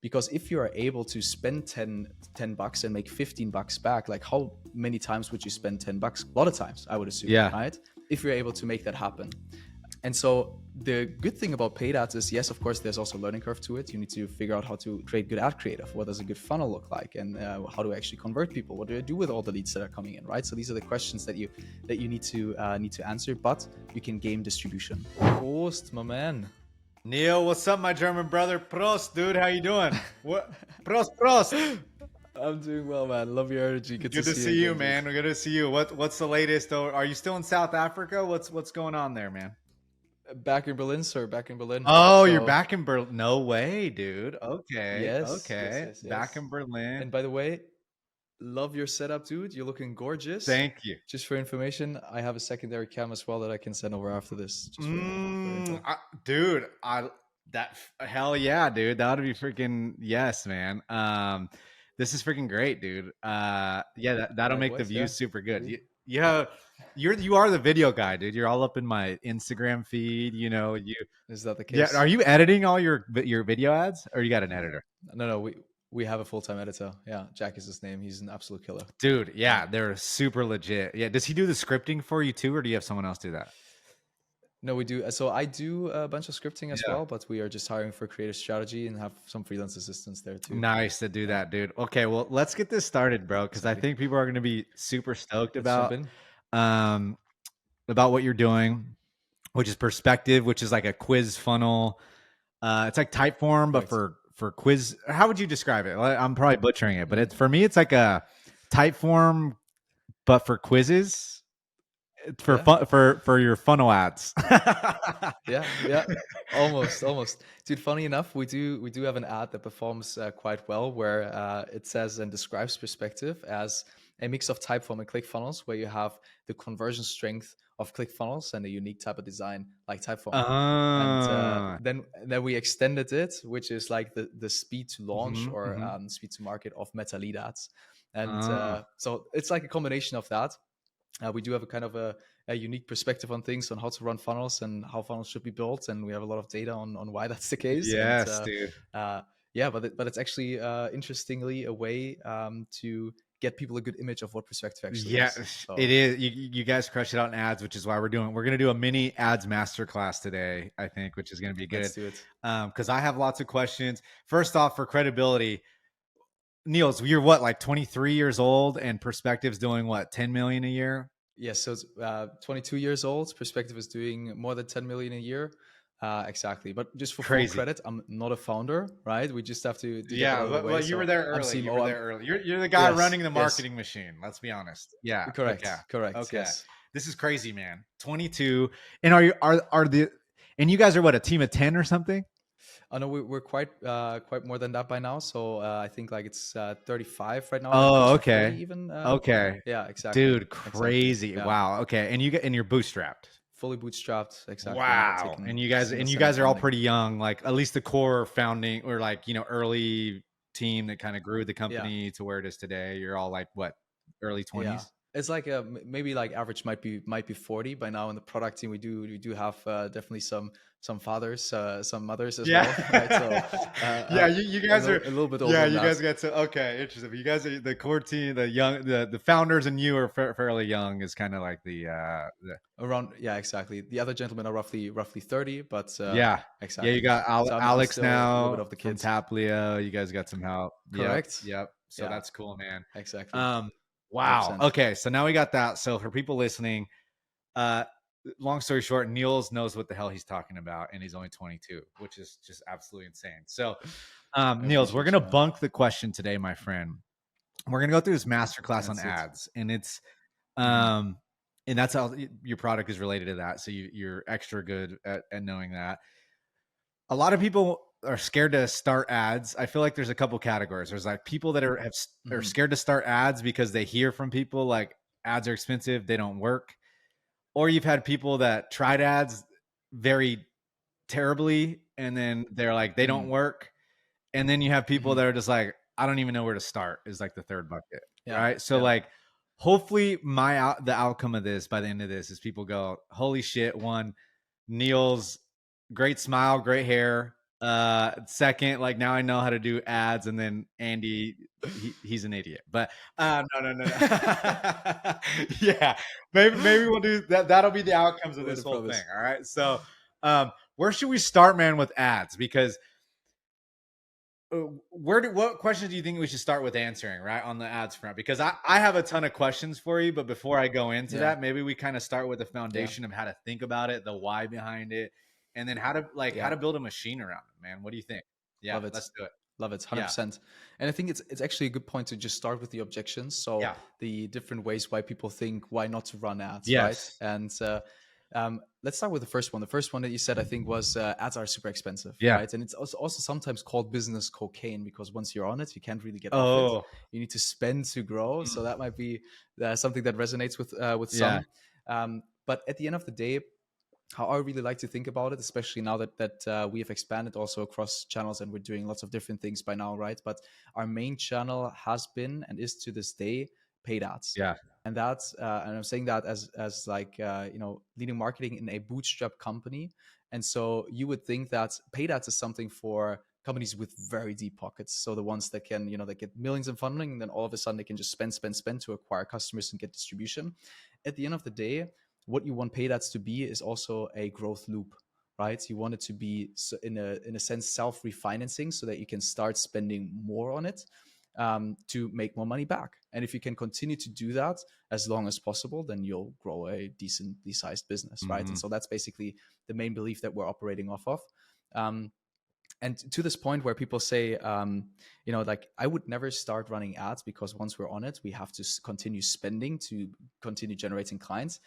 Because if you are able to spend 10 bucks and make 15 bucks back, like how many times would you spend 10 bucks? A lot of times, I would assume, Yeah. right? If you're able to make that happen. And so the good thing about paid ads is, yes, of course, there's also a learning curve to it. You need to figure out how to create good ad creative. What does a good funnel look like? And how do I actually convert people? What do I do with all the leads that are coming in, right? So these are the questions that you need to answer, but you can game distribution. Prost, my man. Neil, what's up, my German brother? Prost, dude. How you doing? What? Prost. I'm doing well, man. Love your energy. Good to see you, man. We're good to see you. What's the latest? Are you still in South Africa? What's going on there, man? Back in Berlin, sir. Back in Berlin. Oh, you're back in Berlin. No way, dude. Okay. Yes. Back in Berlin. And by the way, love your setup, dude. You're looking gorgeous. Thank you. Just for information, I have a secondary cam as well that I can send over after this. Dude, hell yeah, dude. That would be freaking yes, man. This is freaking great, dude. Yeah, that'll make the views super good. You are the video guy, dude. You're all up in my Instagram feed. Is that the case? Yeah. Are you editing all your video ads, or you got an editor? No. We have a full-time editor. Yeah, Jack is his name. He's an absolute killer, dude. Yeah, they're super legit. Yeah, does he do the scripting for you too, or do you have someone else do that? No, we do. So I do a bunch of scripting as well, but we are just hiring for creative strategy and have some freelance assistants there too. Nice to do that, dude. Okay, well, let's get this started, bro, because I think people are going to be super stoked about what you're doing, which is Perspective, which is like a quiz funnel. It's like Typeform, but for quiz. How would you describe it? I'm probably butchering it, but for me, it's like a Typeform, but for quizzes. For your funnel ads. yeah, almost, dude. Funny enough, we do have an ad that performs quite well, where it says and describes Perspective as a mix of Typeform and ClickFunnels, where you have the conversion strength of ClickFunnels and a unique type of design like Typeform. And then we extended it, which is like the speed to launch or speed to market of meta lead ads. And so it's like a combination of that. We do have a kind of a unique perspective on things, on how to run funnels and how funnels should be built, and we have a lot of data on why that's the case. Yes, dude. Yeah, but it's actually interestingly a way to get people a good image of what Perspective actually is. So, it is. You guys crush it out in ads, which is why we're going to do a mini ads masterclass today, I think, which is going to be good. Let's do it. Because I have lots of questions. First off, for credibility, Niels, you're what, like 23 years old, and Perspective's doing what, 10 million a year? Yes, so it's 22 years old. Perspective is doing more than 10 million a year. Exactly. But just for full credit, I'm not a founder, right? We just have to well, you were there early. You're the guy running the marketing machine. Let's be honest. Yeah. Correct. Okay. Yes. This is crazy, man. 22. And and you guys are what, a team of 10 or something? Oh no, we're quite more than that by now. So I think like it's 35 right now. Oh, okay. 40 even. Okay. Yeah, exactly. Dude, crazy. Exactly. Wow. Okay. And you're bootstrapped. Fully bootstrapped. Exactly. Wow. And you guys are all pretty young, like at least the core founding or like, early team that kind of grew the company to where it is today. You're all like what, early 20s? Yeah. It's like maybe like average might be 40 by now. In the product team, we do have definitely some fathers, some mothers as well. Right? So, you guys are a little bit older. Yeah, you guys got to interesting. You guys are the core team, the founders, and you are fairly young. Is kind of like the around. Yeah, exactly. The other gentlemen are roughly 30, but exactly. Yeah, you got Alex now of the kids. From Taplio. You guys got some help. Correct. Yep. So that's cool, man. Exactly. Wow. 100%. Okay, so now we got that. So for people listening, long story short, Niels knows what the hell he's talking about, and he's only 22, which is just absolutely insane. So, Niels, we're gonna bunk the question today, my friend. We're gonna go through this masterclass on ads, and it's and that's how your product is related to that. So you're extra good at knowing that. A lot of people are scared to start ads. I feel like there's a couple categories. There's like people that are scared to start ads because they hear from people like ads are expensive, they don't work. Or you've had people that tried ads very terribly and then they're like, they don't work. And then you have people that are just like, I don't even know where to start, is like the third bucket. Right. So like, hopefully the outcome of this by the end of this is people go, holy shit, one, Niels, great smile, great hair, Second, like now I know how to do ads, and then Andy, he's an idiot. But no. Yeah, maybe we'll do that. That'll be the outcomes of Way this to whole promise. thing. All right. So, where should we start, man, with ads? Because what questions do you think we should start with answering, right, on the ads front? Because I have a ton of questions for you, but before I go into Yeah. that, maybe we kind of start with the Yeah. foundation of how to think about it, the why behind it, and then how Yeah. to build a machine around it, man. What do you think? Yeah, Love it. let's do it. Love it. Yeah. 100%. And I think it's actually a good point to just start with the objections. So Yeah. the different ways why people think why not to run ads, right? Yes. And let's start with the first one. The first one that you said, I think, was ads are super expensive, Yeah. right? And it's also sometimes called business cocaine because once you're on it, you can't really get off it. Oh. You need to spend to grow. So that might be something that resonates with Yeah. some. But at the end of the day, how I really like to think about it, especially now that we have expanded also across channels and we're doing lots of different things by now, right? But our main channel has been and is to this day paid ads, Yeah. and that's and I'm saying that as like leading marketing in a bootstrap company, and so you would think that paid ads is something for companies with very deep pockets, so the ones that can that get millions in funding, and then all of a sudden they can just spend to acquire customers and get distribution. At the end of the day, what you want paid ads to be is also a growth loop, right? You want it to be in a sense self-refinancing so that you can start spending more on it to make more money back. And if you can continue to do that as long as possible, then you'll grow a decently sized business, right? Mm-hmm. And so that's basically the main belief that we're operating off of. And to this point where people say, like I would never start running ads because once we're on it, we have to continue spending to continue generating clients.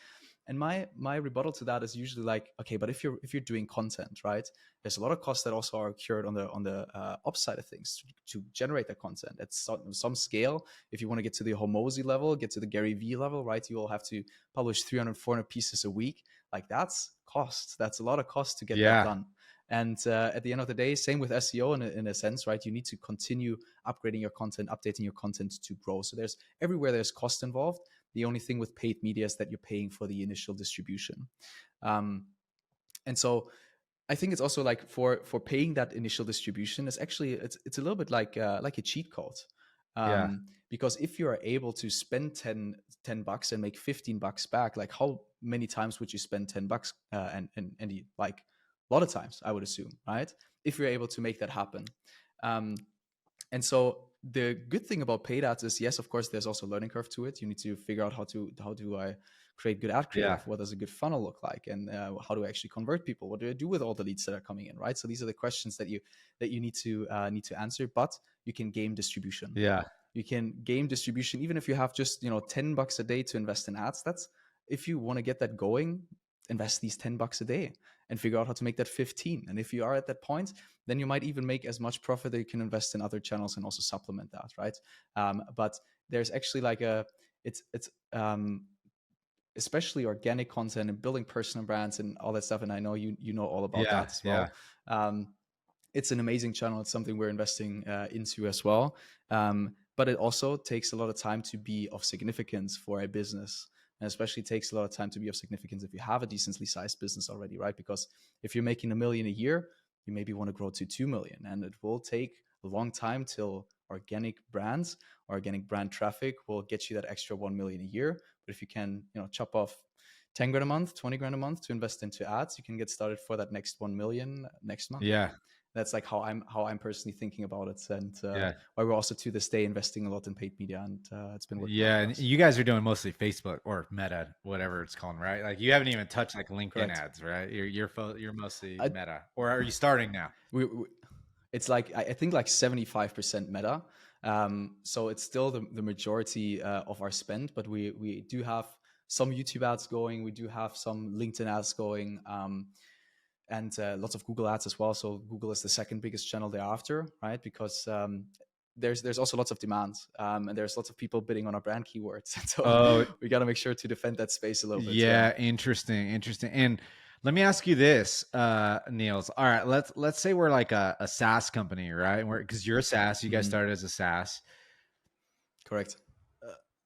And my rebuttal to that is usually like, okay, but if you're doing content, right, there's a lot of costs that also are incurred on the ops side of things to generate that content at some scale. If you want to get to the Hormozy level, get to the Gary V level, right, you will have to publish 300 400 pieces a week. Like that's cost. That's a lot of cost to get that Yeah. done. And at the end of the day, same with SEO in a sense, right? You need to continue upgrading your content, updating your content to grow. So there's everywhere there's cost involved. The only thing with paid media is that you're paying for the initial distribution. And so I think it's also like for paying that initial distribution, it's actually it's a little bit like a cheat code. Yeah. Because if you are able to spend 10 bucks and make 15 bucks back, like how many times would you spend 10 bucks and like a lot of times, I would assume, right? If you're able to make that happen. And so the good thing about paid ads is, yes, of course, there's also a learning curve to it. You need to figure out how do I create good ad Yeah. creative? What does a good funnel look like? And how do I actually convert people? What do I do with all the leads that are coming in, right? So these are the questions that you need to answer. But you can game distribution. Yeah. You can game distribution even if you have just 10 bucks a day to invest in ads. That's if you want to get that going, invest these 10 bucks a day and figure out how to make that 15. And if you are at that point, then you might even make as much profit that you can invest in other channels and also supplement that, right? But there's actually like it's especially organic content and building personal brands and all that stuff. And I know you know all about Yeah. that as Yeah. well. It's an amazing channel. It's something we're investing into as well. But it also takes a lot of time to be of significance for a business. And especially takes a lot of time to be of significance if you have a decently sized business already, right? Because if you're making $1 million a year, you maybe want to grow to 2 million. And it will take a long time till organic brands, organic brand traffic will get you that extra 1 million a year. But if you can, chop off 10 grand a month, 20 grand a month to invest into ads, you can get started for that next 1 million next month. Yeah. That's like how I'm personally thinking about it, and Yeah. why we're also to this day investing a lot in paid media, and it's been working out Yeah, for and us. you guys are doing mostly Facebook or Meta, whatever it's called, right? Like you haven't even touched like LinkedIn Correct. ads, right? You're mostly I, Meta, or are you starting now? we it's like I think like 75% Meta. So it's still the majority of our spend, but we do have some YouTube ads going. We do have some LinkedIn ads going. And lots of Google ads as well. So Google is the second biggest channel thereafter, right? Because there's also lots of demand, and there's lots of people bidding on our brand keywords. So Oh, we got to make sure to defend that space a little bit. Yeah. yeah, interesting. And let me ask you this, Niels. All right, let's say we're like a SaaS company, right? Because you're a SaaS, you guys started as a SaaS. Correct.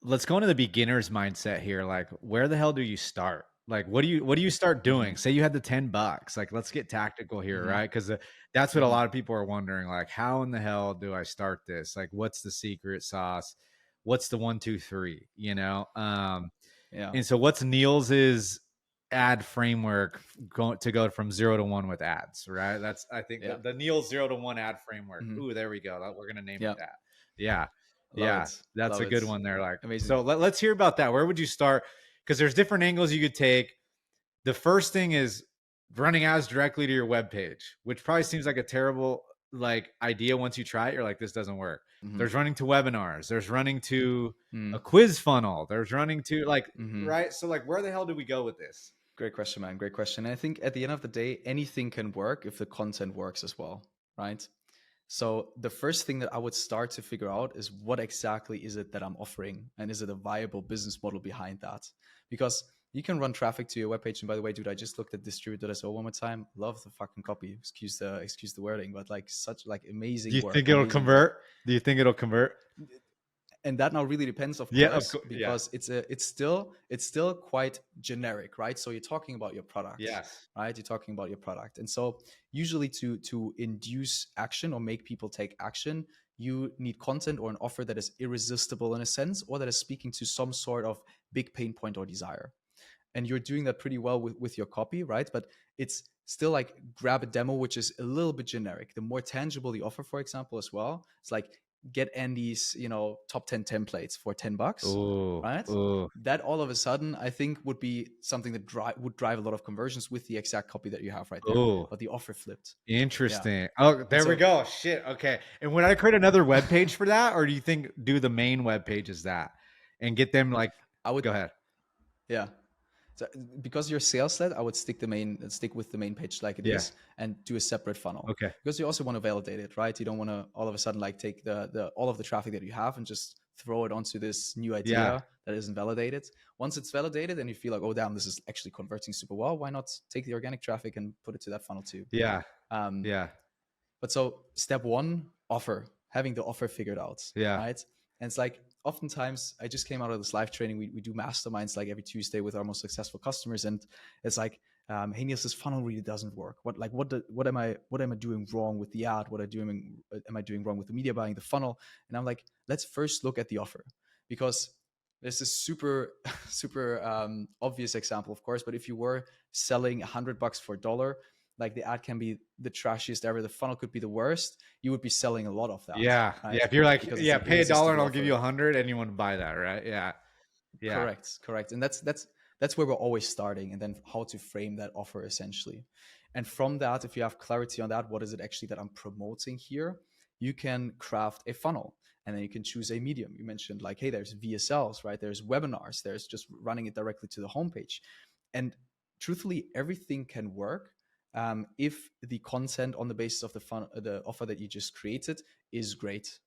Let's go into the beginner's mindset here. Like, where the hell do you start? Like, what do you start doing? Say you had the $10. Like, let's get tactical here, Mm-hmm. right? Because that's what a Mm-hmm. lot of people are wondering. Like, how in the hell do I start this? Like, what's the secret sauce? What's the one, two, three? You know? Yeah. And so what's Niels's ad framework to go from 0 to 1 with ads, right? That's, I think, Yeah. the Niels 0 to 1 ad framework. Mm-hmm. Ooh, there we go. We're gonna name it Yeah. that. Yeah, Love yeah, it. that's Love a it. good one there. Like, Amazing. so let's hear about that. Where would you start? Because there's different angles you could take. The first thing is running ads directly to your web page, which probably seems like a terrible like idea. Once you try it, you're like, this doesn't work. Mm-hmm. There's running to webinars, there's running to Mm-hmm. a quiz funnel, there's running to like, Mm-hmm. right? So like, where the hell do we go with this? Great question, man. Great question. And I think at the end of the day, anything can work if the content works as well, right? So the first thing that I would start to figure out is what exactly is it that I'm offering, and is it a viable business model behind that? Because you can run traffic to your webpage. And by the way, dude, I just looked at distribute.so one more time. Love the fucking copy. Excuse the wording, but like such like Do amazing you work, think it'll amazing work. convert? Do you think it'll convert? And that now really depends, of Yeah, of course, course. Yeah. because it's still quite generic, right? So you're talking about your product, Yes. right? You're talking about your product. And so usually to induce action or make people take action, you need content or an offer that is irresistible in a sense, or that is speaking to some sort of big pain point or desire. And you're doing that pretty well with your copy, right? But it's still like grab a demo, which is a little bit generic. The more tangible the offer, for example, as well, it's like get Andy's, top 10 templates for $10, Oh, right? oh, That all of a sudden, I think would be something that would drive a lot of conversions with the exact copy that you have right there, oh. but the offer flipped. Yeah. Interesting. Oh, And there we so go. Shit. Okay. And would I create another web page for that, or do you think do the main web page as that and get them like? I would, Go ahead. yeah. So because you're sales led, I would stick with the main page like it Yeah. is, and do a separate funnel, Okay. because you also want to validate it, right? You don't want to all of a sudden like take the all of the traffic that you have and just throw it onto this new Yeah. idea that isn't validated. Once it's validated and you feel like, oh damn, this is actually converting super well, why not take the organic traffic and put it to that funnel too? Yeah. Um, Yeah. but so step one, offer, having the offer figured out, Yeah. right? And it's like oftentimes I just came out of this live training. We do masterminds like every Tuesday with our most successful customers, and it's like, hey Niels, this funnel really doesn't work. What am I doing wrong with the ad? What am I doing wrong with the media buying, the funnel? And I'm like, let's first look at the offer, because there's this super super obvious example, of course. But if you were selling $100 for $1, like the ad can be the trashiest ever, the funnel could be the worst, you would be selling a lot of that, Yeah. right? Yeah. If you're like, Because it's yeah, an pay $1 and irresistible I'll give you offer. 100, anyone would buy that, right? Yeah. Yeah. Correct. And that's where we're always starting, and then how to frame that offer essentially. And from that, if you have clarity on that, what is it actually that I'm promoting here, you can craft a funnel, and then you can choose a medium. You mentioned like, hey, there's VSLs, right? There's webinars, there's just running it directly to the homepage. And truthfully, everything can work, if the content on the basis of the offer that you just created is great.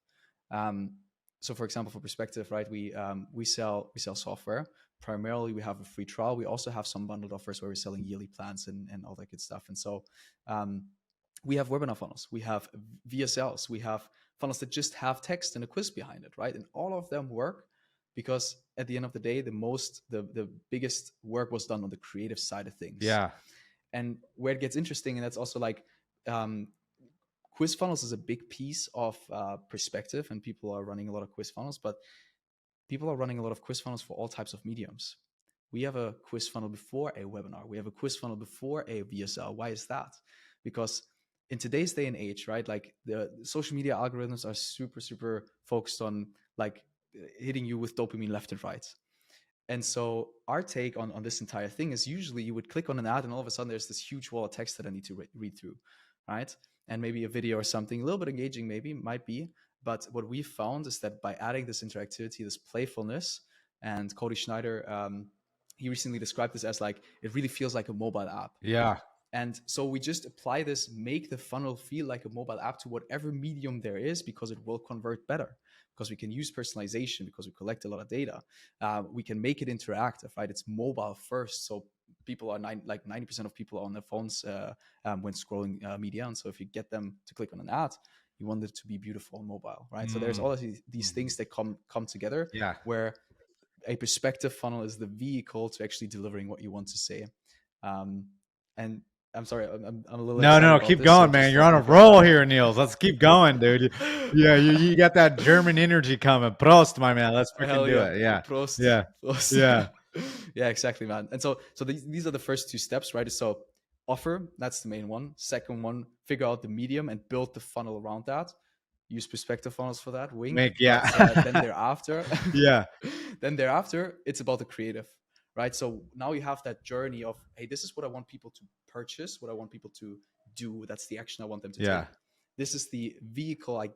Um, so, for example, for perspective, right, we sell software. Primarily, we have a free trial. We also have some bundled offers where we're selling yearly plans and all that good stuff. And so, um, we have webinar funnels, we have VSLs, we have funnels that just have text and a quiz behind it, right? And all of them work because at the end of the day, the biggest work was done on the creative side of things. Yeah. And where it gets interesting, and that's also like, um, quiz funnels is a big piece of perspective, and people are running a lot of quiz funnels, but people are running a lot of quiz funnels for all types of mediums. We have a quiz funnel before a webinar. We have a quiz funnel before a VSL. Why is that? Because in today's day and age, right, like the social media algorithms are super, super focused on like hitting you with dopamine left and right. And so our take on this entire thing is usually you would click on an ad and all of a sudden there's this huge wall of text that I need to read through, right? And maybe a video or something, a little bit engaging maybe, might be. But what we found is that by adding this interactivity, this playfulness, and Cody Schneider, he recently described this as like, it really feels like a mobile app. Yeah. And so we just apply this, make the funnel feel like a mobile app to whatever medium there is, because it will convert better. Because we can use personalization, because we collect a lot of data. We can make it interactive, right? It's mobile first. So people are 90% of people are on their phones when scrolling media. And so if you get them to click on an ad, you want it to be beautiful on mobile, right? So there's Mm. all of these things that come together Yeah. where a perspective funnel is the vehicle to actually delivering what you want to say. And I'm sorry, I'm a little excited No, about keep this. So going, man. just You're on a you can roll here, Niels. Let's keep going, dude. Yeah, you got that German energy coming. Prost, my man. Let's freaking hell do yeah, it. Yeah, Prost, yeah, Prost. yeah. Yeah, exactly, man. And so these are the first two steps, right? So offer, that's the main one. Second one, figure out the medium and build the funnel around that. Use perspective funnels for that. Wink. But then Yeah, thereafter, yeah, then thereafter, it's about the creative, right? So now you have that journey of, hey, this is what I want people to purchase, what I want people to do. That's the action I want them to yeah. take. This is the vehicle I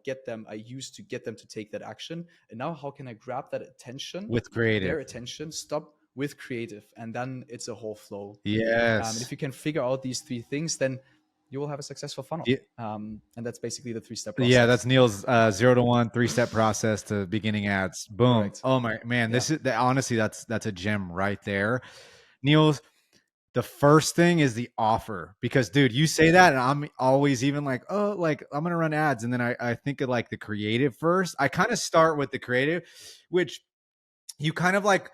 use to get them to take that action. And now how can I grab that attention, With creative. their attention, stop with creative? And then it's a whole flow. And Yes. if you can figure out these three things, then you will have a successful funnel. Yeah, And that's basically the 3-step yeah, that's process. Niels' 0 to 1 3-step process to beginning ads. Boom. Correct. Oh my man, Yeah. this is honestly that's a gem right there. Niels, the first thing is the offer, because dude, you say that and I'm always even like, oh, like I'm gonna run ads, and then I think of like the creative first. I kind of start with the creative, which you kind of like,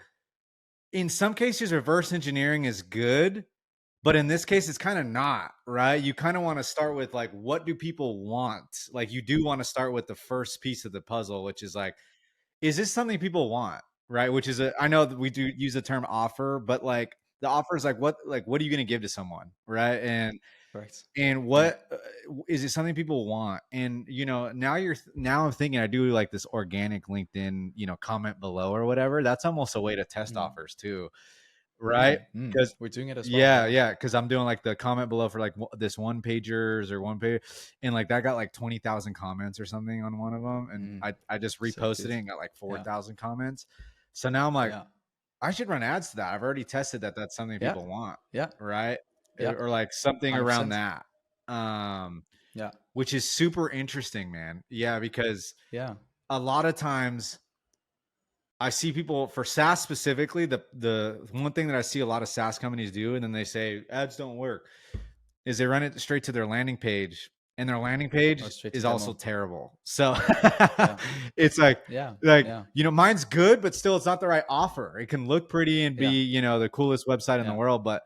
in some cases reverse engineering is good, but in this case it's kind of not, right? You kind of want to start with like, what do people want? Like you do want to start with the first piece of the puzzle, which is like, is this something people want, right? Which is I know that we do use the term offer, but like the offer is like, what are you going to give to someone, right? Correct. And Yeah. what is it something people want? And now I'm thinking, I do like this organic LinkedIn, comment below or whatever. That's almost a way to test Mm. offers too, right? Because We're doing it as well. yeah, because I'm doing like the comment below for like this one pagers or one page, and like that got like 20,000 comments or something on one of them, and I just Sick, reposted dude. it and got like Yeah. 4,000 comments. So now I'm like, Yeah. I should run ads to that. I've already tested that that's something Yeah. people want, Yeah. right? Yeah. Or like something around 100%. that. Yeah. Which is super interesting, man. Yeah, because Yeah. a lot of times I see people for SaaS specifically, the one thing that I see a lot of SaaS companies do, and then they say ads don't work, is they run it straight to their landing page, and their landing Or page straight to is also demo. terrible. So Yeah. it's like Yeah. like Yeah. mine's good, but still it's not the right offer. It can look pretty and Yeah. be, the coolest website in the Yeah. world, but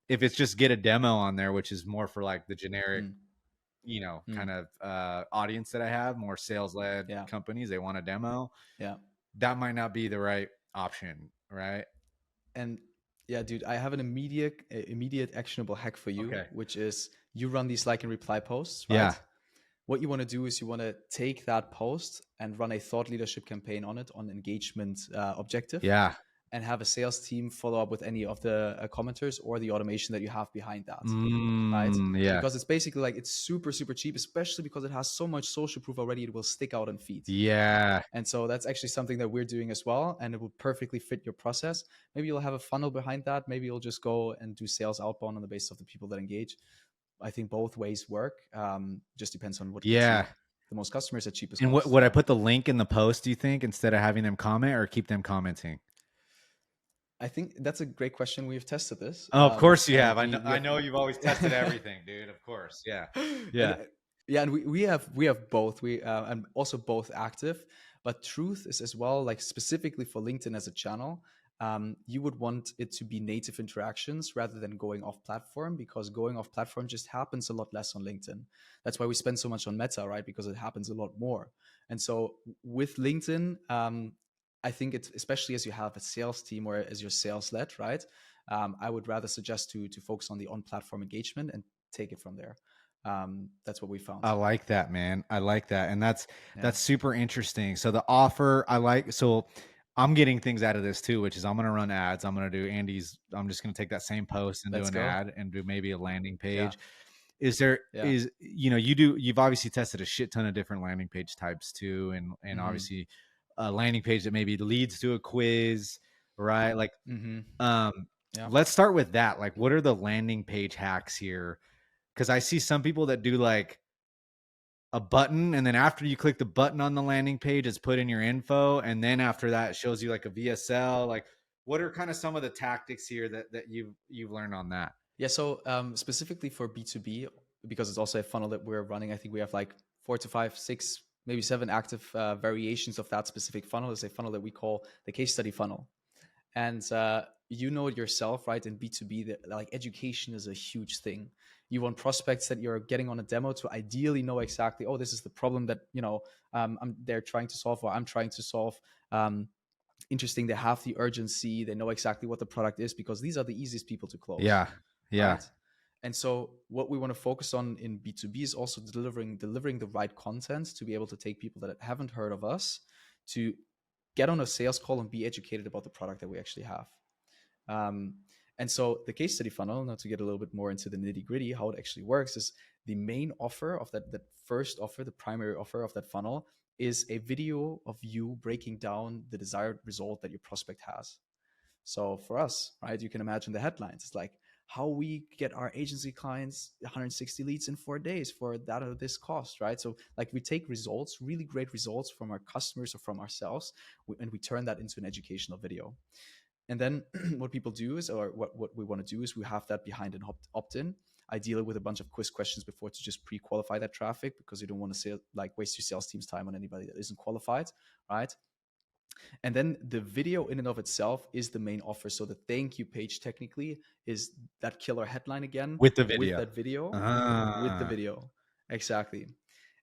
if it's just get a demo on there, which is more for like the generic, Mm. kind Mm. of audience that I have, more sales led Yeah. companies, they want a demo. Yeah. That might not be the right option, right? And yeah, dude, I have an immediate actionable hack for you, Okay. which is you run these like and reply posts, Yeah. right? What you want to do is you want to take that post and run a thought leadership campaign on it, on engagement objective, Yeah. and have a sales team follow up with any of the commenters or the automation that you have behind that, right? Yeah. Because it's basically like it's super super cheap, especially because it has so much social proof already. It will stick out in feed. Yeah. And so that's actually something that we're doing as well, and it will perfectly fit your process. Maybe you'll have a funnel behind that. Maybe you'll just go and do sales outbound on the basis of the people that engage. I think both ways work. Just depends on what gets Yeah. you the most customers at cheapest And what cost. would I put the link in the post, do you think, instead of having them comment, or keep them commenting? I think that's a great question. We've tested this, Oh, of course you and have. we I have know you've always tested everything, dude. Of course. Yeah. and Yeah. yeah, and we have both. We and also both active. But truth is as well, like specifically for LinkedIn as a channel, you would want it to be native interactions rather than going off platform, because going off platform just happens a lot less on LinkedIn. That's why we spend so much on Meta, right? Because it happens a lot more. And so with LinkedIn, I think it's, especially as you have a sales team or as you're sales led, right? I would rather suggest to focus on the on platform engagement and take it from there. That's what we found. I like that, man. I like that. And Yeah. that's super interesting. So the offer, so I'm getting things out of this too, which is I'm going to run ads. I'm going to do I'm just going to take that same post and do Let's an go. ad and do maybe a landing Yeah. page. Yeah. You've obviously tested a shit ton of different landing page types too. And Mm-hmm. obviously a landing page that maybe leads to a quiz, right? Like, Mm-hmm. um, Yeah. let's start with that. Like, what are the landing page hacks here? Cause I see some people that do like a button, and then after you click the button on the landing page, it's put in your info, and then after that it shows you like a VSL. Like, what are kind of some of the tactics here that you've learned on that? Yeah. So specifically for B2B, because it's also a funnel that we're running, I think we have like 4 to 5, 6, maybe 7 active variations of that specific funnel. Is a funnel that we call the case study funnel. And you know it yourself, right? In B2B, that like education is a huge thing. You want prospects that you're getting on a demo to ideally know exactly, oh, this is the problem that they're trying to solve, or I'm trying to solve. Interesting, they have the urgency, they know exactly what the product is, because these are the easiest people to close, Yeah. Yeah. right? And so what we want to focus on in B2B is also delivering the right content to be able to take people that haven't heard of us to get on a sales call and be educated about the product that we actually have. And so the case study funnel, now to get a little bit more into the nitty gritty, how it actually works is the main offer of that first offer, the primary offer of that funnel, is a video of you breaking down the desired result that your prospect has. So for us, right, you can imagine the headlines. It's like how we get our agency clients 160 leads in 4 days for that or this cost, right? So like we take results, really great results from our customers or from ourselves, and we turn that into an educational video. And then what people do is, or what we want to do is, we have that behind an opt-in, ideally with a bunch of quiz questions before to just pre-qualify that traffic, because you don't want to waste your sales team's time on anybody that isn't qualified, right? And then the video in and of itself is the main offer. So the thank you page technically is that killer headline again With the with video. that video, with the Ah. video. Exactly.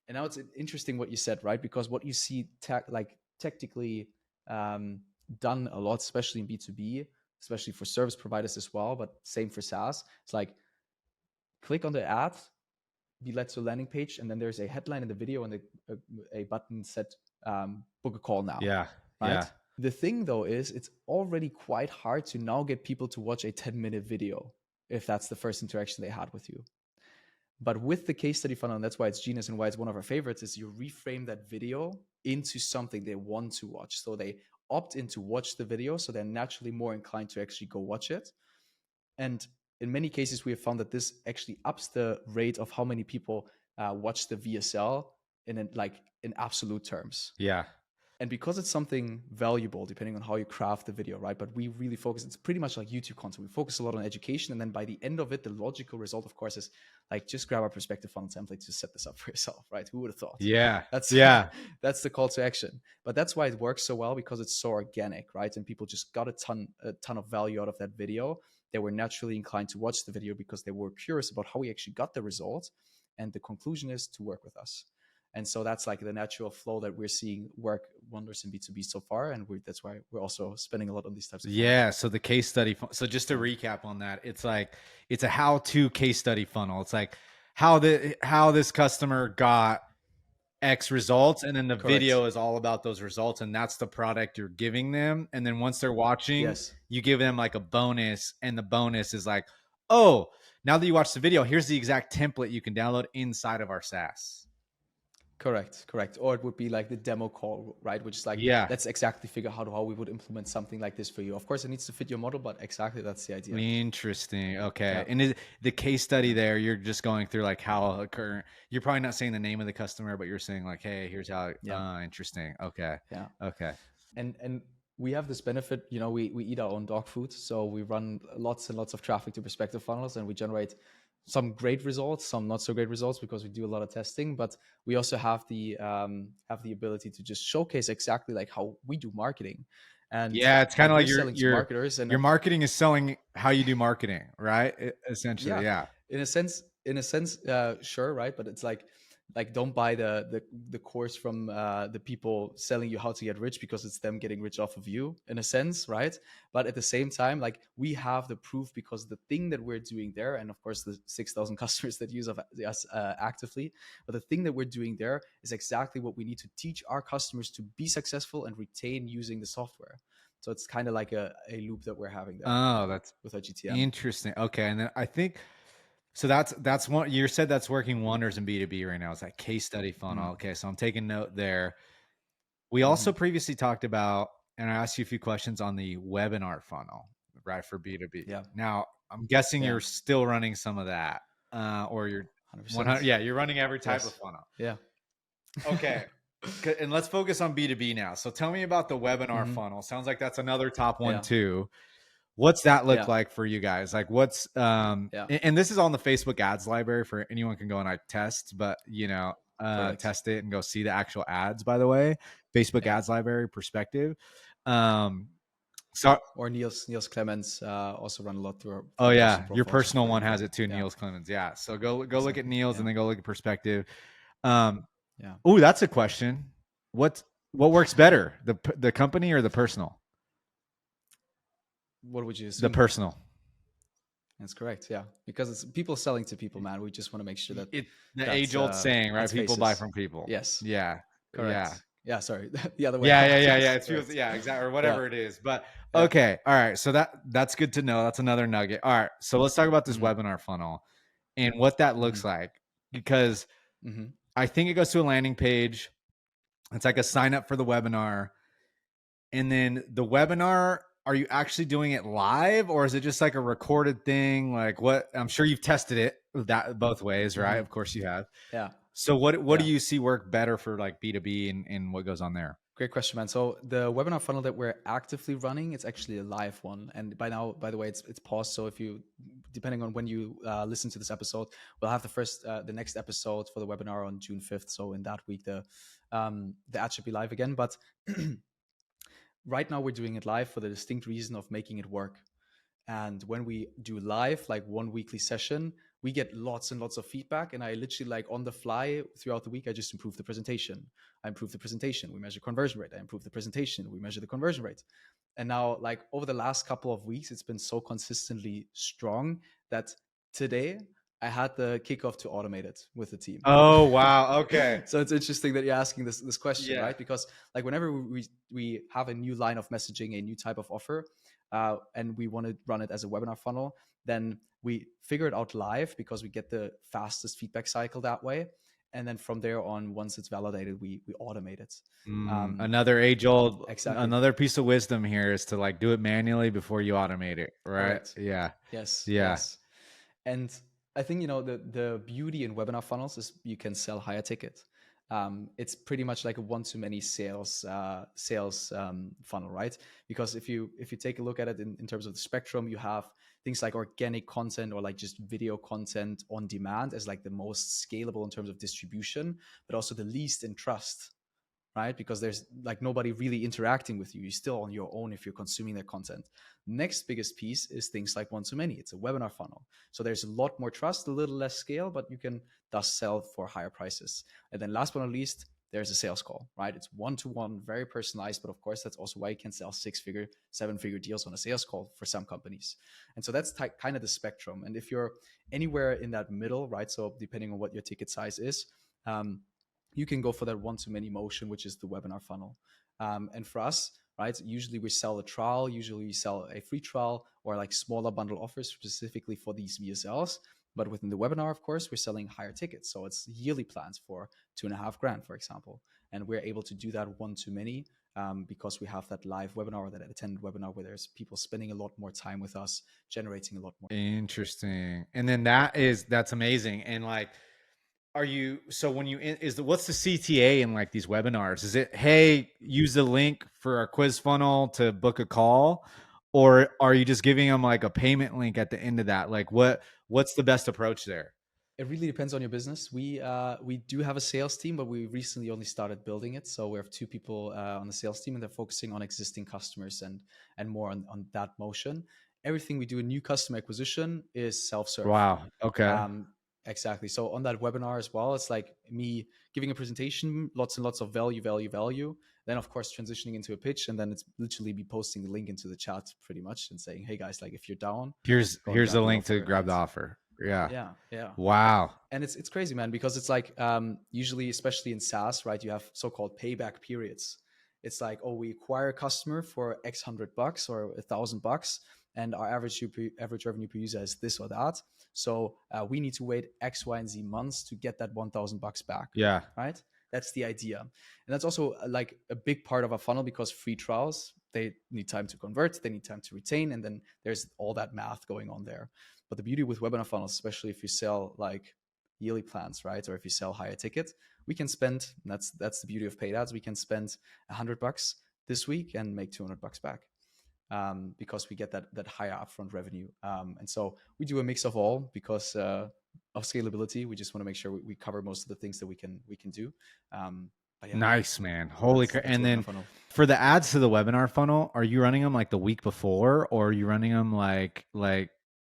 And now it's interesting what you said, right? Because what you see technically done a lot, especially in B2B, especially for service providers as well, but same for SaaS. It's like click on the ad, be led to a landing page, and then there's a headline in the video and a button said book a call now, Yeah. Yeah. right? The thing though is it's already quite hard to now get people to watch a 10-minute video if that's the first interaction they had with you. But with the case study funnel, and that's why it's genius and why it's one of our favorites, is you reframe that video into something they want to watch. So they opt in to watch the video, so they're naturally more inclined to actually go watch it. And in many cases, we have found that this actually ups the rate of how many people watch the VSL in absolute terms. Yeah. And because it's something valuable, depending on how you craft the video, right? But we really focus, it's pretty much like YouTube content. We focus a lot on education. And then by the end of it, the logical result, of course, is like just grab our perspective funnel template to set this up for yourself, right? Who would have thought? Yeah. That's Yeah. that's the call to action. But that's why it works so well, because it's so organic, right? And people just got a ton of value out of that video. They were naturally inclined to watch the video because they were curious about how we actually got the result. And the conclusion is to work with us. And so that's like the natural flow that we're seeing work wonders in B2B so far. And that's why we're also spending a lot on these types of Yeah. So the case study. So just to recap on that, it's like, it's a how-to case study funnel. It's like how this customer got X results. And then the Correct. video is all about those results. And that's the product you're giving them. And then once they're watching, Yes. you give them like a bonus. And the bonus is like, oh, now that you watch the video, here's the exact template you can download inside of our SaaS. Correct. Or it would be like the demo call, right? Which is like, Yeah. let's exactly figure out how we would implement something like this for you. Of course, it needs to fit your model, but exactly that's the idea. Interesting. Okay. Yeah. And the case study there, you're just going through like how you're probably not saying the name of the customer, but you're saying like, hey, here's how. Interesting. Okay. Yeah. Okay. And we have this benefit, we eat our own dog food. So we run lots and lots of traffic to perspective funnels, and we generate some great results, some not so great results, because we do a lot of testing. But we also have the ability to just showcase exactly like how we do marketing. And yeah, it's kind of like we're selling to marketers, and your marketing is selling how you do marketing, right? Essentially. yeah, Yeah. in a sense, sure, right? But it's like don't buy the course from the people selling you how to get rich, because it's them getting rich off of you, in a sense, right? But at the same time, like, we have the proof, because the thing that we're doing there, and of course the 6,000 customers that use us actively, but the thing that we're doing there is exactly what we need to teach our customers to be successful and retain using the software. So it's kind of like a loop that we're having there. Oh, that's with our GTM. interesting. Okay. And then I think, so that's one, you said that's working wonders in B2B right now. It's that case study funnel. Okay. So I'm taking note there. We also previously talked about, and I asked you a few questions on the webinar funnel, right, for B2B. Yeah. Now, I'm guessing you're still running some of that, or you're 100%. Yeah, you're running every type of funnel. Yeah. Okay. And let's focus on B2B now. So tell me about the webinar funnel. Sounds like that's another top one too. What's that look like for you guys? Like what's and this is on the Facebook ads library, for anyone can go and test, but test it and go see the actual ads, by the way. Facebook ads library, Perspective. So, Or Niels Klement also run a lot through oh our personal yeah, your profiles, which is personal pretty one has fun. it too, Yeah, Niels Klement. Yeah. So go look at exactly. Niels Yeah, and then go look at Perspective. Um, yeah. oh, that's a question. What works better, the company or the personal? What would you The assume? personal. That's correct. Yeah, because it's people selling to people, man. We just want to make sure that It's the that's age old saying, right? that's People buy faces. from people. Yes, Yeah. Yeah. correct. Yeah, sorry, the other way Yeah, yeah, around. yeah, yeah. Yes, It's feels, correct. yeah, exactly, or Yeah, whatever it is. But yeah. okay, all right. So that's good to know. That's another nugget. All right. So let's talk about this Mm-hmm. webinar funnel and what that Mm-hmm. looks like. Because Mm-hmm. I think it goes to a landing page. It's like a sign up for the webinar. And then the webinar, are you actually doing it live or is it just like a recorded thing? Like what I'm sure you've tested it that both ways, right? Mm-hmm. Of course you have. Yeah, So what do yeah. you see work better for like B2B and what goes on there? Great question, man. So the webinar funnel that we're actively running, it's actually a live one, and by now, by the way, it's paused. So if you, depending on when you listen to this episode, we'll have the next episode for the webinar on June 5th. So in that week, the ad should be live again. But right now, we're doing it live for the distinct reason of making it work. And when we do live, like one weekly session, we get lots and lots of feedback. And I literally, like on the fly throughout the week, I just improve the presentation. I improve the presentation. We measure conversion rate. I improve the presentation. We measure the conversion rate. And now, like over the last couple of weeks, it's been so consistently strong that today I had the kickoff to automate it with the team. Oh wow. Okay. So it's interesting that you're asking this question, Yeah. right? Because like whenever we have a new line of messaging, a new type of offer, and we want to run it as a webinar funnel, then we figure it out live because we get the fastest feedback cycle that way. And then from there on, once it's validated, we automate it. Another age old, Exactly. another piece of wisdom here is to like do it manually before you automate it, right? Correct. Yeah. Yes. Yeah. Yes. And I think the beauty in webinar funnels is you can sell higher ticket. It's pretty much like a one-to-many sales funnel, right? Because if you take a look at it in terms of the spectrum, you have things like organic content or like just video content on demand as like the most scalable in terms of distribution, but also the least in trust, right? Because there's like nobody really interacting with you. You're still on your own if you're consuming their content. Next biggest piece is things like one to many. It's a webinar funnel. So there's a lot more trust, a little less scale, but you can thus sell for higher prices. And then last but not least, there's a sales call, right? It's one-to-one, very personalized, but of course, that's also why you can sell 6-figure, 7-figure deals on a sales call for some companies. And so that's kind of the spectrum. And if you're anywhere in that middle, right? So depending on what your ticket size is, you can go for that one-to-many motion, which is the webinar funnel. And for us, right, usually we sell a trial, usually we sell a free trial or like smaller bundle offers specifically for these VSLs. But within the webinar, of course, we're selling higher tickets. So it's yearly plans for 2.5 grand, for example. And we're able to do that one-to-many because we have that live webinar or that attended webinar where there's people spending a lot more time with us, generating a lot more. Interesting. And then that's amazing. And like, are you, so when you what's the CTA in like these webinars? Is it, hey, use the link for our quiz funnel to book a call? Or are you just giving them like a payment link at the end of that? Like what's the best approach there? It really depends on your business. We do have a sales team, but we recently only started building it. So we have 2 people on the sales team, and they're focusing on existing customers and more on that motion. Everything we do in new customer acquisition is self-serve. Wow. Okay. Um, exactly. So on that webinar as well, it's like me giving a presentation, lots and lots of value, value, value. Then of course transitioning into a pitch, and then it's literally be posting the link into the chat pretty much and saying, "Hey guys, like if you're down, go and Here's grab the the link to offer." grab And the offer. Yeah. yeah, yeah. Wow. And it's crazy, man, because it's like usually, especially in SaaS, right? You have so-called payback periods. It's like, oh, we acquire a customer for X $100 or $1,000, and our average revenue per user is this or that. So we need to wait X, Y, and Z months to get that $1,000 back, Yeah. right? That's the idea, and that's also like a big part of our funnel because free trials, they need time to convert, they need time to retain, and then there's all that math going on there. But the beauty with webinar funnels, especially if you sell like yearly plans, right? Or if you sell higher ticket, we can spend, that's the beauty of paid ads. We can spend $100 this week and make $200 back because we get that higher upfront revenue. And so we do a mix of all because of scalability. We just want to make sure we cover most of the things that we can do. But yeah, Nice, man. Holy crap. that's And webinar then funnel. For the ads to the webinar funnel, are you running them like the week before, or are you running them or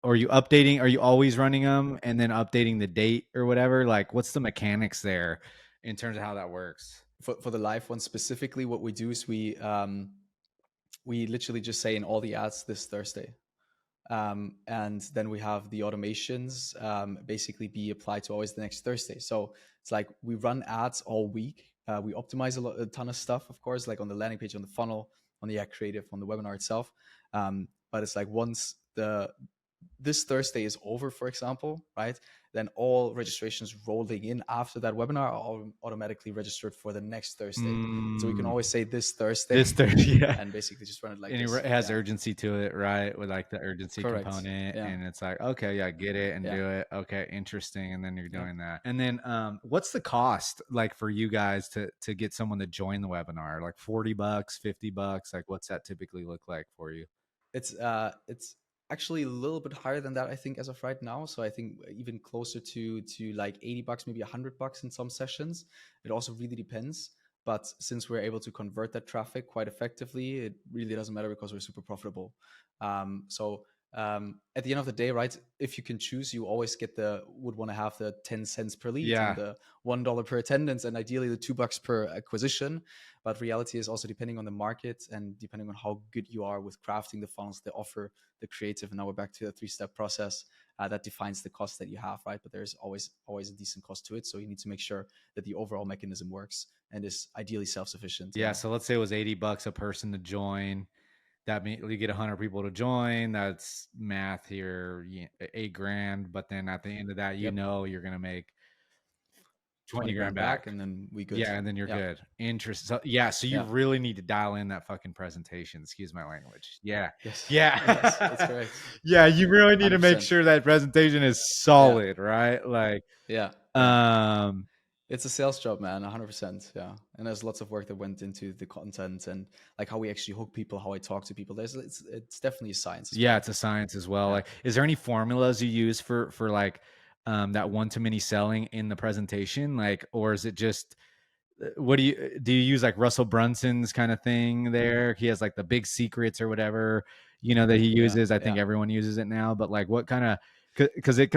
are you updating? Are you always running them and then updating the date or whatever? Like, what's the mechanics there in terms of how that works? For the live one specifically, what we do is we literally just say in all the ads this Thursday. And then we have the automations basically be applied to always the next Thursday. So it's like we run ads all week. We optimize a ton of stuff, of course, like on the landing page, on the funnel, on the ad creative, on the webinar itself. But it's like once this Thursday is over, for example, right? Then all registrations rolling in after that webinar are automatically registered for the next Thursday. So we can always say this Thursday, yeah. and basically just run it like And this. it has urgency to it, right? With like the urgency Correct. component, Yeah. and it's like, okay, yeah, get it and Yeah. do it. Okay, interesting. And then you're doing that. And then, what's the cost like for you guys to get someone to join the webinar? Like $40, $50? Like, what's that typically look like for you? It's actually a little bit higher than that, I think, as of right now. So I think even closer to like $80, maybe $100 in some sessions. It also really depends. But since we're able to convert that traffic quite effectively, it really doesn't matter because we're super profitable. So at the end of the day, right, if you can choose, you always would want to have the 10 cents per lead and the $1 per attendance, and ideally the $2 per acquisition. But reality is also depending on the market and depending on how good you are with crafting the funnels, the offer, the creative. And now we're back to the 3-step process that defines the cost that you have, right? But there's always a decent cost to it. So you need to make sure that the overall mechanism works and is ideally self-sufficient. Yeah. So let's say it was $80 a person to join. That means you get 100 people to join. That's math here, $8,000. But then at the end of that, Yep. you're going to make 20 grand grand back, and then we good. Yeah, and then you're good. Interesting. So, yeah, so you really need to dial in that fucking presentation. Excuse my language. Yeah. Yes. Yeah. Yes, that's correct. Yeah, you really need to make 100%. sure that presentation is solid, right? Like, Yeah. It's a sales job, man. 100%. Yeah. And there's lots of work that went into the content and like how we actually hook people, how I talk to people. It's definitely a science as well. it's a science as well. Yeah. Like, is there any formulas you use for like that one-to-many selling in the presentation? Like, or is it just what do you use, like Russell Brunson's kind of thing there? He has like the big secrets or whatever, that he uses. I think everyone uses it now, but like what kind of, because it,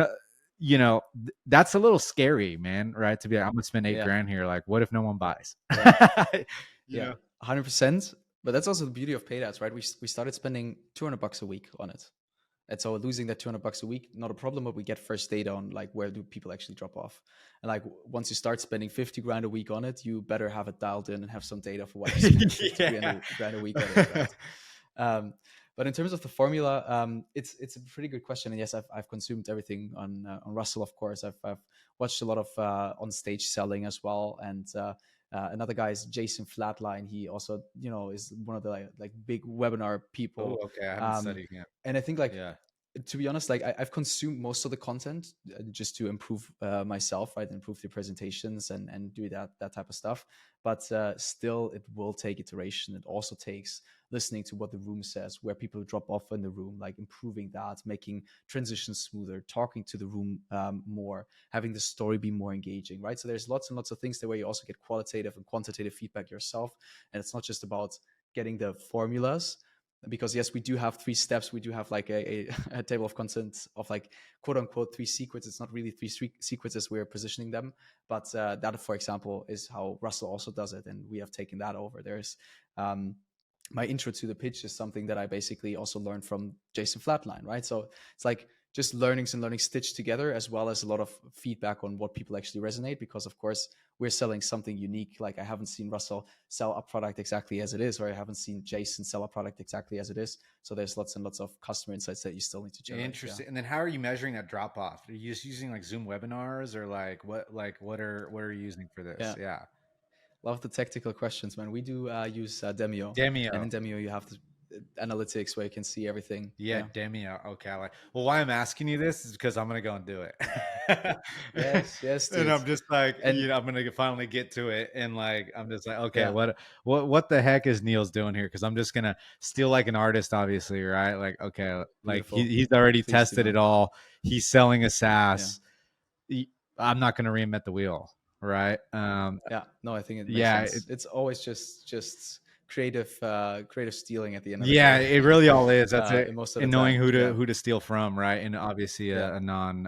that's a little scary, man, right? To be like, I'm gonna spend $8,000 here. Like, what if no one buys? Yeah. 100%. But that's also the beauty of paid ads, right? We started spending $200 a week on it. And so losing that $200 a week, not a problem, but we get first data on like where do people actually drop off. And like once you start spending 50 grand a week on it, you better have it dialed in and have some data for why you're spending 50 grand a week on it, right? But in terms of the formula, it's a pretty good question. And yes, I've consumed everything on Russell, of course. I've watched a lot of on stage selling as well. And another guy is Jason Flatline. He also, is one of the like big webinar people. Oh, okay. I haven't studied him. And I think to be honest, like I've consumed most of the content just to improve myself, right? Improve the presentations and do that type of stuff. But still, it will take iteration. It also takes listening to what the room says, where people drop off in the room, like improving that, making transitions smoother, talking to the room more, having the story be more engaging, right? So there's lots and lots of things there where you also get qualitative and quantitative feedback yourself. And it's not just about getting the formulas, because yes, we do have 3 steps. We do have like a table of contents of like quote unquote 3 secrets. It's not really 3 secrets we're positioning them, but that, for example, is how Russell also does it, and we have taken that over. There's my intro to the pitch is something that I basically also learned from Jason Flatline, right? So it's like just learnings stitched together, as well as a lot of feedback on what people actually resonate, because of course we're selling something unique. Like I haven't seen Russell sell a product exactly as it is, or I haven't seen Jason sell a product exactly as it is. So there's lots and lots of customer insights that you still need to generate. Interesting. Yeah. And then how are you measuring that drop off? Are you just using like Zoom webinars, or what are you using for this? Yeah. Love the technical questions, man. We do use Demio. Demio. And in Demio, you have the analytics where you can see everything. Demio. Okay. Well, why I'm asking you this is because I'm gonna go and do it. yes, dude. And I'm just like, I'm gonna finally get to it, and like, I'm just like, okay, what the heck is Niels doing here? Because I'm just gonna steal like an artist, obviously, right? Like, okay, like he's already tested it all. He's selling a SaaS. I'm not gonna reinvent the wheel, right? No, I think it makes sense. It's always just creative stealing at the end of the Yeah, day. it really all is. That's it. In most of the And knowing time. Yeah. who to steal from, right? And obviously Yeah. a non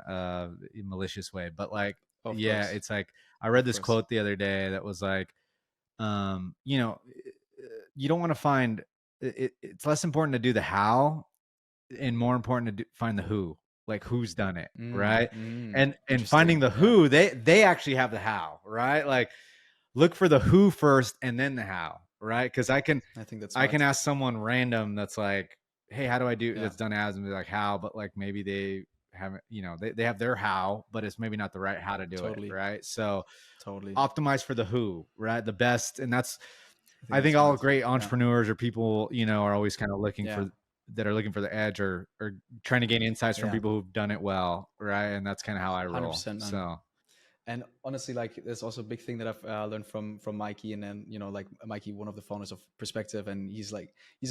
malicious way. But like, Of yeah, course. it's like I read Of this course. quote the other day that was like, you know, you don't want to find it's less important to do the how and more important to find the who, like who's done it, right? And finding Interesting. the Yeah. who, they actually have the how, right? Like look for the who first and then the how, right? Because I think that's I can smart. ask someone random that's like, hey, how do I do Yeah. that's done ads, and be like, how, but like maybe they haven't, they have their how, but it's maybe not the right how to do it, Totally. right? So Totally. optimize for the who, right? The best. And that's, I think I that's think all smart. great Yeah. entrepreneurs or people, are always kind of looking Yeah. for that are looking for the edge, or trying to gain insights from Yeah. people who've done it well, right? And that's kind of how I roll. 100%, man. So And honestly, like there's also a big thing that I've learned from Mikey, and then like Mikey, one of the founders of Perspective, and he's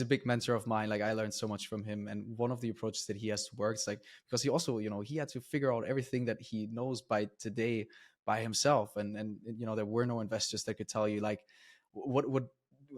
a big mentor of mine. Like I learned so much from him, and one of the approaches that he has to work is like, because he also he had to figure out everything that he knows by today by himself, and there were no investors that could tell you like what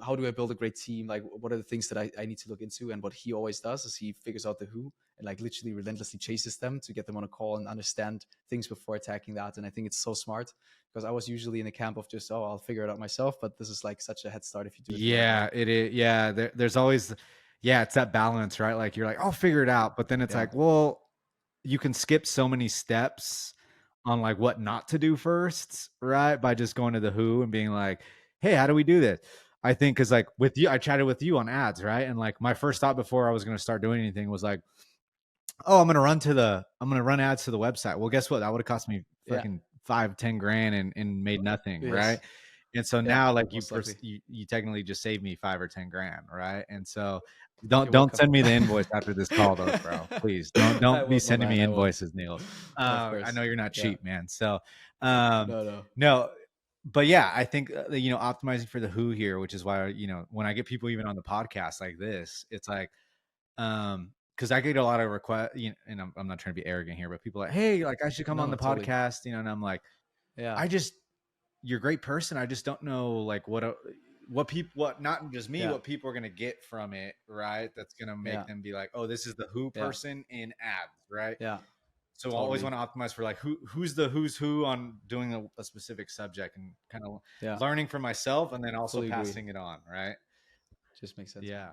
how do I build a great team, like what are the things that I need to look into. And what he always does is he figures out the who and like literally relentlessly chases them to get them on a call and understand things before attacking that. And I think it's so smart, because I was usually in the camp of just, oh, I'll figure it out myself. But this is like such a head start if you do it the right way. yeah, it is. Yeah, there's always, yeah, it's that balance, right? Like you're like, I'll figure it out, but then it's Yeah. like, well, you can skip so many steps on like what not to do first, right? By just going to the who and being like, hey, how do we do this? I think because like with you, I chatted with you on ads, right? And like my first thought before I was going to start doing anything was like, oh, I'm gonna run ads to the website. Well, guess what? That would have cost me Yeah. fucking 5-10 grand and made nothing, right? Yes. And so Yeah. now, like Most likely. you technically just saved me 5 or 10 grand, right? And so You're don't welcome. send me the invoice after this call, though, bro. Please I don't be won't, my sending man. me I won't. invoices, Niels. Of I course. know you're not Yeah. cheap, man. So um, No, no. no, but yeah, I think optimizing for the who here, which is why when I get people even on the podcast like this, it's like because I get a lot of requests, and I'm not trying to be arrogant here, but people are like, hey, like I should come No, on no, the totally. podcast, and I'm like, Yeah. I just, you're a great person. I just don't know like what people, what not just me, Yeah. what people are gonna get from it, right? That's gonna Yeah. make them be like, oh, this is the who Yeah. person in ads, right? Yeah. So I always Totally. want to optimize for like who's the who's who on doing a specific subject, and kind of Yeah. learning for myself, and then also Fully agree. passing it on, right? Just makes sense, man. Yeah.